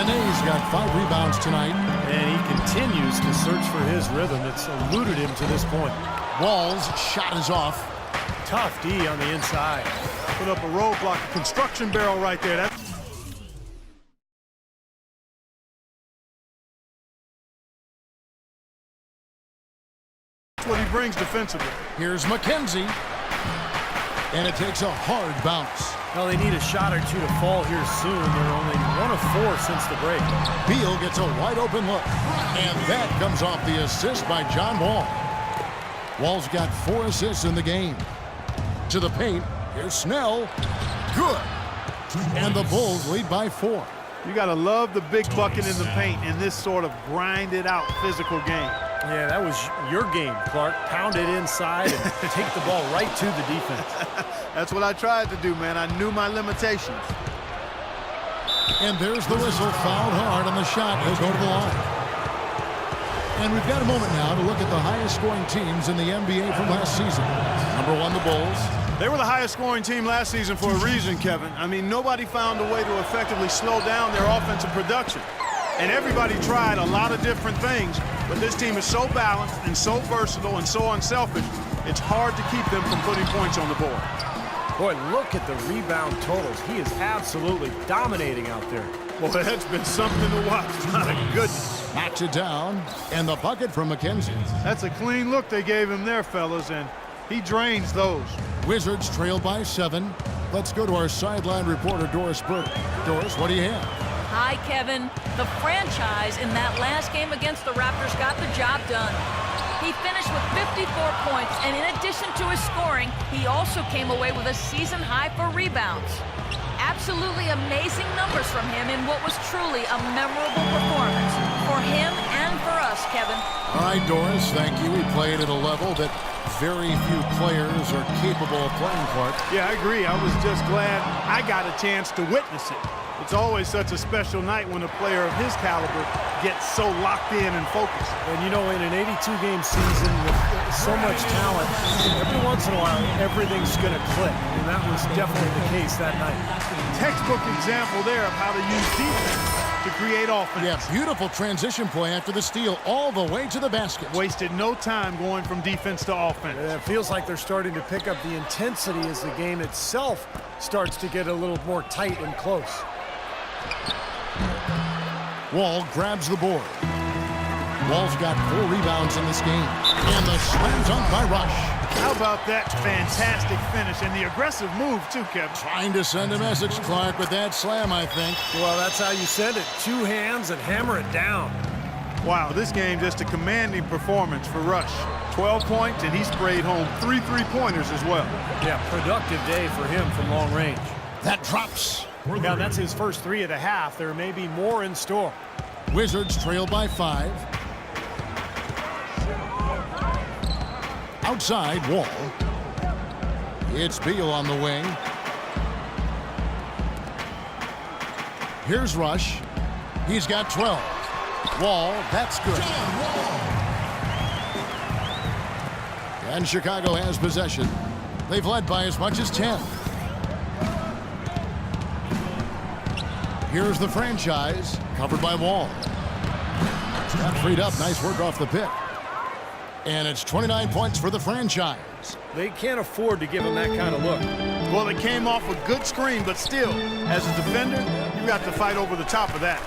Nene's got 5 rebounds tonight. And he continues to search for his rhythm. It's eluded him to this point. Wall's shot is off. Tough D on the inside. Put up a roadblock, a construction barrel right there. That's what he brings defensively. Here's McKenzie. And it takes a hard bounce. Well, they need a shot or two to fall here soon. They're only 1 of 4 since the break. Beal gets a wide open look. And that comes off the assist by John Wall. Wall's got 4 assists in the game. To the paint. Here's Snell. Good. And the Bulls lead by 4. You got to love the big bucket in the paint in this sort of grinded-out physical game. Yeah, that was your game, Clark. Pound it inside and take the ball right to the defense. That's what I tried to do, man. I knew my limitations. And there's the whistle. Fouled hard on the shot. He'll go to the line. And we've got a moment now to look at the highest-scoring teams in the NBA from last season. Number 1, the Bulls. They were the highest-scoring team last season for a reason, Kevin. I mean, nobody found a way to effectively slow down their offensive production. And everybody tried a lot of different things, but this team is so balanced and so versatile and so unselfish, it's hard to keep them from putting points on the board. Boy, look at the rebound totals. He is absolutely dominating out there. Well, that's been something to watch. My goodness. Knocks it down, and the bucket from McKenzie. That's a clean look they gave him there, fellas, and he drains those. Wizards trail by 7. Let's go to our sideline reporter, Doris Burke. Doris, what do you have? Hi, Kevin. The franchise in that last game against the Raptors got the job done. He finished with 54 points, and in addition to his scoring, he also came away with a season high for rebounds. Absolutely amazing numbers from him in what was truly a memorable performance for him and for us, Kevin. All right, Doris, thank you. We played at a level that very few players are capable of playing, Clark. Yeah, I agree. I was just glad I got a chance to witness it. It's always such a special night when a player of his caliber gets so locked in and focused. And you know, in an 82-game season with so much talent, every once in a while, everything's going to click. And that was definitely the case that night. Textbook example there of how to use defense to create offense. Yeah, beautiful transition play after the steal all the way to the basket. Wasted no time going from defense to offense. And it feels like they're starting to pick up the intensity as the game itself starts to get a little more tight and close. Wall grabs the board. Wall's got 4 rebounds in this game. And the slam dunk by Rush. How about that fantastic finish and the aggressive move too, Kevin? Trying to send a message, Clark, with that slam, I think. Well, that's how you send it. 2 hands and hammer it down. Wow, this game just a commanding performance for Rush. 12 points, and he sprayed home 3 3-pointers as well. Yeah, productive day for him from long range. That drops. Now, that's his first 3 of the half. There may be more in store. Wizards trail by 5. Outside, Wall. It's Beal on the wing. Here's Rush. He's got 12. Wall, that's good. And Chicago has possession. They've led by as much as 10. Here's the franchise, covered by Wall. Got freed up, nice work off the pick. And it's 29 points for the franchise. They can't afford to give him that kind of look. Well, it came off a good screen, but still, as a defender, you got to fight over the top of that.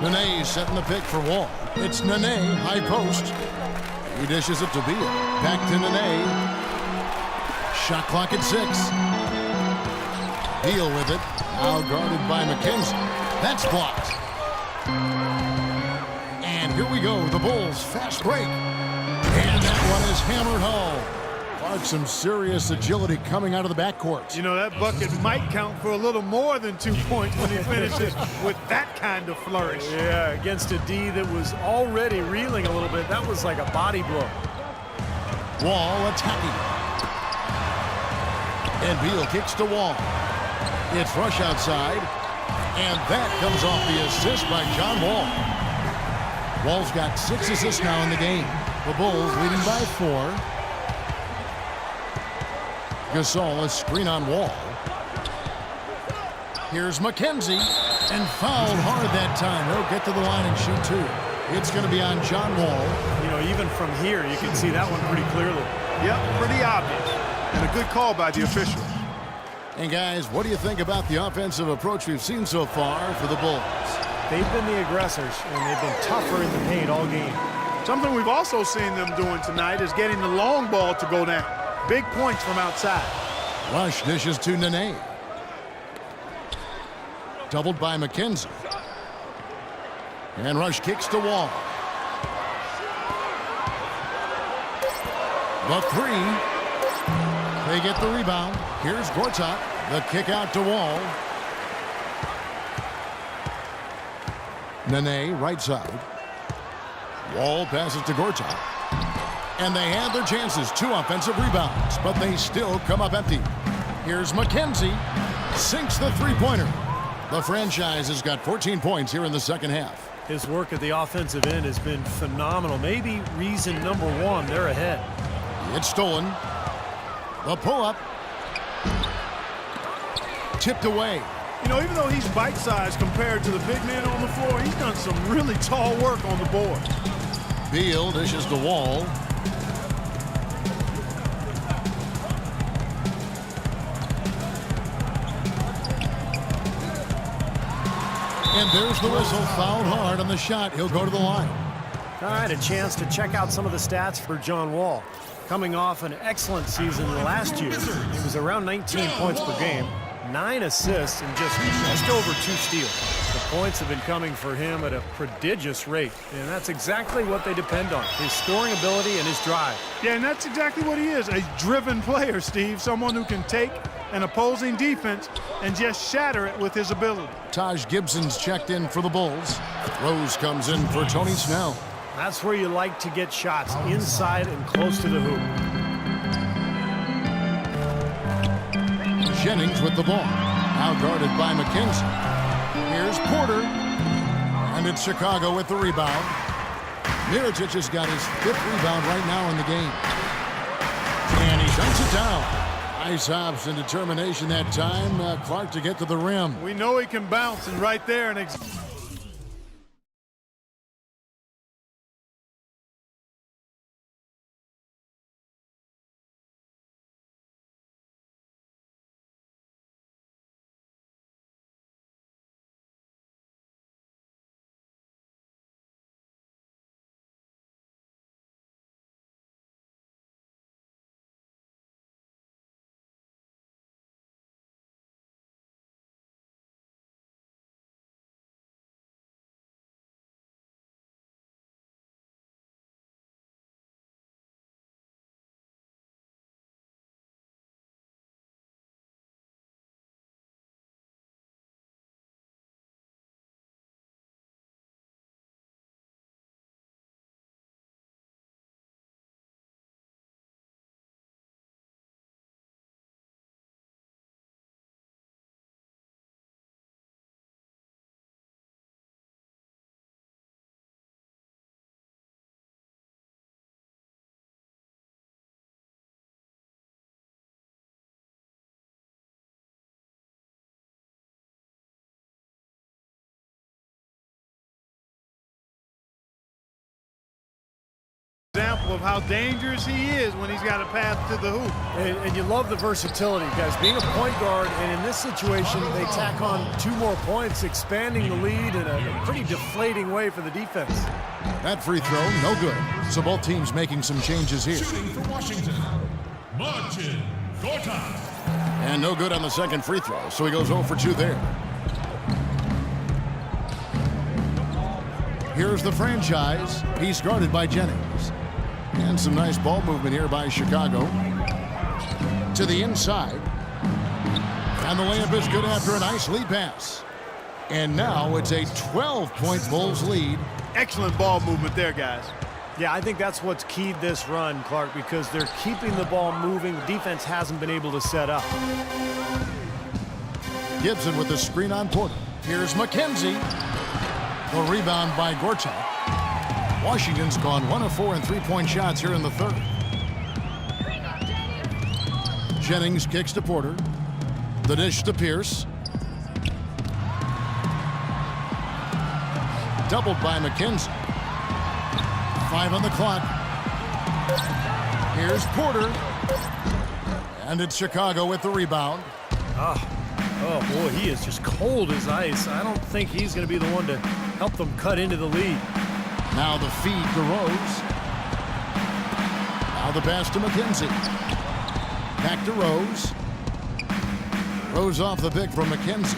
Nene setting the pick for Wall. It's Nene, high post. He dishes it to Beal. Back to Nene. Shot clock at 6. Beal with it. Now guarded by McKenzie. That's blocked. And here we go. The Bulls fast break. And that one is hammered home. Clark, some serious agility coming out of the backcourt. You know, that bucket might count for a little more than 2 points when he finishes with that kind of flourish. Yeah, against a D that was already reeling a little bit. That was like a body blow. Wall attacking. And Beal kicks to Wall. It's Rush outside. And that comes off the assist by John Wall. Wall's got 6 assists now in the game. The Bulls leading by 4. Gasol, a screen on Wall. Here's McKenzie, and fouled hard that time. He'll get to the line and shoot two. It's going to be on John Wall. You know, even from here, you can see that one pretty clearly. Yep, pretty obvious. And a good call by the official. And guys, what do you think about the offensive approach we've seen so far for the Bulls? They've been the aggressors, and they've been tougher in the paint all game. Something we've also seen them doing tonight is getting the long ball to go down. Big points from outside. Rush dishes to Nene. Doubled by McKenzie. And Rush kicks to Wall. The three. They get the rebound. Here's Gortat. The kick out to Wall. Nene, right side. Wall passes to Gortat. And they had their chances. 2 offensive rebounds, but they still come up empty. Here's McKenzie. Sinks the three-pointer. The franchise has got 14 points here in the second half. His work at the offensive end has been phenomenal. Maybe reason number one, they're ahead. It's stolen. The pull-up. Tipped away. You know, even though he's bite-sized compared to the big men on the floor, he's done some really tall work on the board. Beal dishes to Wall. And there's the whistle. Fouled hard on the shot. He'll go to the line. All right, a chance to check out some of the stats for John Wall. Coming off an excellent season last year, he was around 19 points per game, 9 assists, and just over 2 steals. The points have been coming for him at a prodigious rate, and that's exactly what they depend on, his scoring ability and his drive. Yeah, and that's exactly what he is, a driven player, Steve, someone who can take an opposing defense and just shatter it with his ability. Taj Gibson's checked in for the Bulls. Rose comes in for Tony Snell. That's where you like to get shots, inside and close to the hoop. Jennings with the ball. Now guarded by McKenzie. Here's Porter. And it's Chicago with the rebound. Mirotic has got his 5th rebound right now in the game. And he dunks it down. Nice hops and determination that time. Clark to get to the rim. We know he can bounce, and right there, example of how dangerous he is when he's got a path to the hoop. And you love the versatility, guys. Being a point guard, and in this situation, they tack on 2 more points, expanding the lead in a pretty deflating way for the defense. That free throw, no good. So both teams making some changes here. Shooting for Washington, Marcin Gortat. And no good on the second free throw, so he goes 0 for 2 there. Here's the franchise. He's guarded by Jennings. And some nice ball movement here by Chicago. To the inside. And the layup is good after a nice lead pass. And now it's a 12-point Bulls lead. Excellent ball movement there, guys. Yeah, I think that's what's keyed this run, Clark, because they're keeping the ball moving. The defense hasn't been able to set up. Gibson with the screen on Porter. Here's McKenzie. The rebound by Gortat. Washington's gone 1 of 4 in three-point shots here in the third. Jennings kicks to Porter. The dish to Pierce. doubled by McKenzie. 5 on the clock. Here's Porter. And it's Chicago with the rebound. Oh, boy, he is just cold as ice. I don't think he's going to be the one to help them cut into the lead. Now the feed to Rose. Now the pass to McKenzie. Back to Rose. Rose off the pick from McKenzie.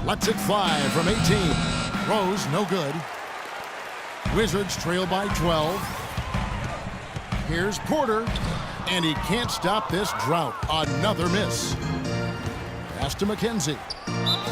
Lets it fly from 18. Rose, no good. Wizards trail by 12. Here's Porter, and he can't stop this drought. Another miss. Pass to McKenzie.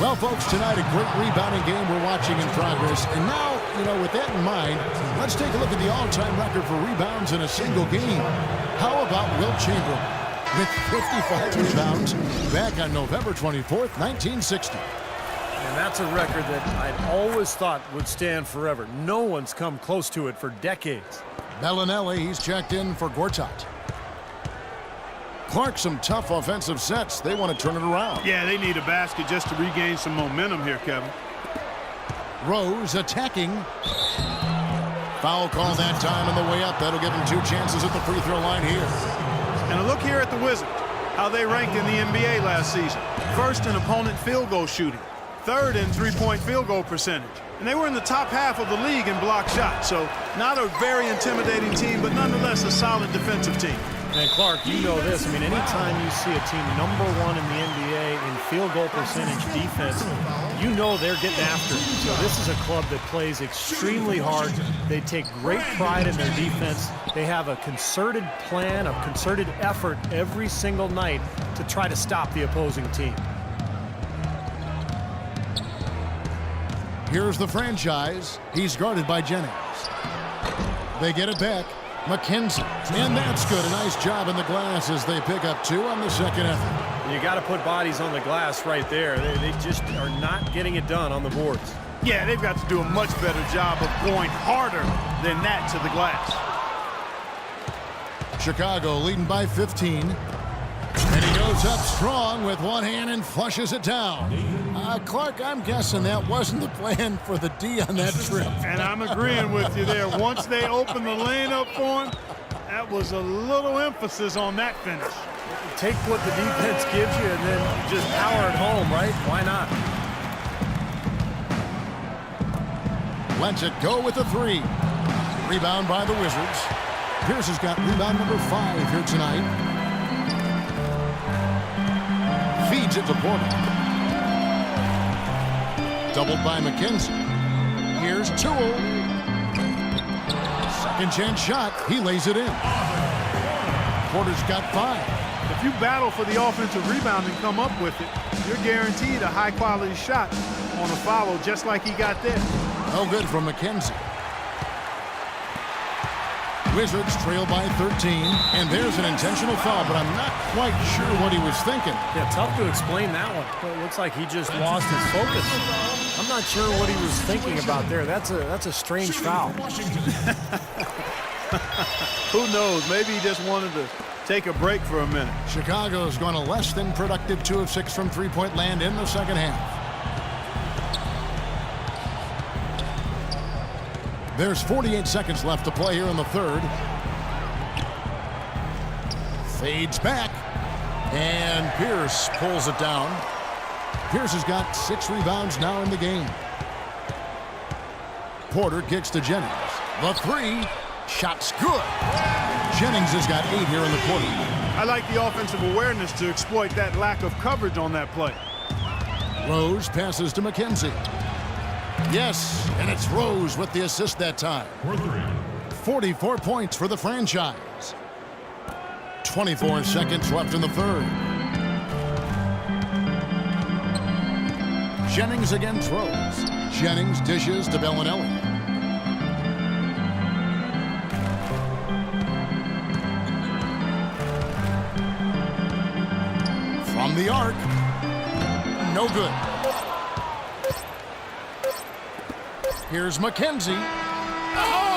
Well, folks, tonight a great rebounding game we're watching in progress. And now, with that in mind, let's take a look at the all-time record for rebounds in a single game. How about Wilt Chamberlain with 55 rebounds back on November 24th, 1960. And that's a record that I'd always thought would stand forever. No one's come close to it for decades. Bellinelli, he's checked in for Gortat. Clark, some tough offensive sets. They want to turn it around. Yeah, they need a basket just to regain some momentum here, Kevin. Rose attacking. Foul call that time on the way up. That'll give him 2 chances at the free throw line here. And a look here at the Wizards, how they ranked in the NBA last season. First in opponent field goal shooting. Third in three-point field goal percentage. And they were in the top half of the league in block shots. So not a very intimidating team, but nonetheless a solid defensive team. And Clark, you know this. I mean, anytime you see a team #1 in the NBA in field goal percentage defense, you know they're getting after it. So this is a club that plays extremely hard. They take great pride in their defense. They have a concerted plan, a concerted effort every single night to try to stop the opposing team. Here's the franchise. He's guarded by Jennings. They get it back. McKenzie. And that's good. A nice job in the glass as they pick up 2 on the second effort. You got to put bodies on the glass right there. They just are not getting it done on the boards. Yeah, they've got to do a much better job of going harder than that to the glass. Chicago leading by 15. And he goes up strong with one hand and flushes it down. Clark, I'm guessing that wasn't the plan for the D on that trip. And I'm agreeing with you there. Once they opened the lane up for him, that was a little emphasis on that finish. Take what the defense gives you and then just power it home, right? Why not? Lets it go with the 3. Rebound by the Wizards. Pierce has got rebound number 5 here tonight. Feeds it to Porter. Doubled by McKenzie. Here's Toole. Second chance shot. He lays it in. Porter's got 5. If you battle for the offensive rebound and come up with it, you're guaranteed a high-quality shot on a follow just like he got there. No good from McKenzie. Wizards trail by 13, and there's an intentional foul, but I'm not quite sure what he was thinking. Yeah, tough to explain that one. But it looks like he just lost his focus. I'm not sure what he was thinking about there. That's a strange foul. Who knows? Maybe he just wanted to take a break for a minute. Chicago's gone a less than productive 2 of 6 from three-point land in the second half. There's 48 seconds left to play here in the third. Fades back. And Pierce pulls it down. Pierce has got 6 rebounds now in the game. Porter kicks to Jennings. The 3. Shot's good. Jennings has got 8 here in the quarter. I like the offensive awareness to exploit that lack of coverage on that play. Rose passes to McKenzie. Yes, and it's Rose with the assist that time. 44 points for the franchise. 24 seconds left in the third. Jennings again throws. Jennings dishes to Bellinelli. From the arc. No good. Here's McKenzie. Oh!